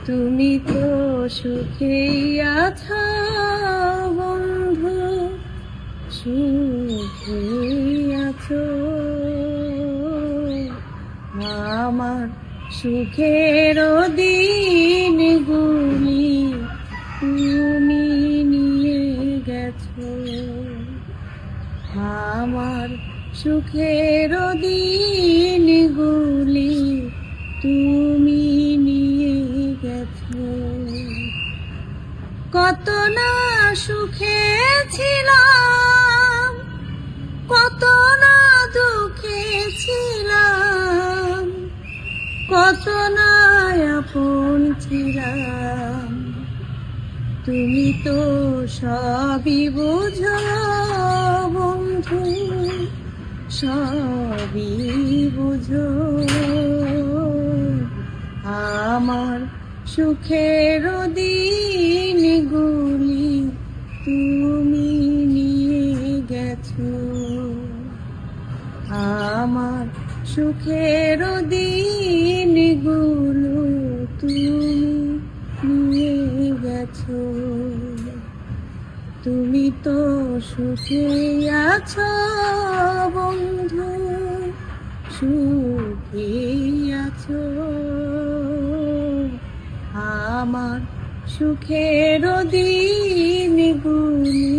তুমি তো সুখেই আছো বন্ধু, সুখেই আছো। আমার সুখের দিনগুলি তুমি নিয়ে গেছো। আমার সুখের দিনগুলি তুমি নিয়ে গেছো। কত না সুখে ছিলাম, কত না দুঃখে ছিলাম, কত না আপন ছিলাম। তুমি তো সবই বুঝো বন্ধু, সবই বুঝো। আমার সুখের দিনগুলি তুমি নিয়ে গেছো। আমার সুখের দিনগুলো তুমি নিয়ে গেছো। তুমি তো সুখে আছো বন্ধু, সুখে আছো। আমার সুখের দিনগুলি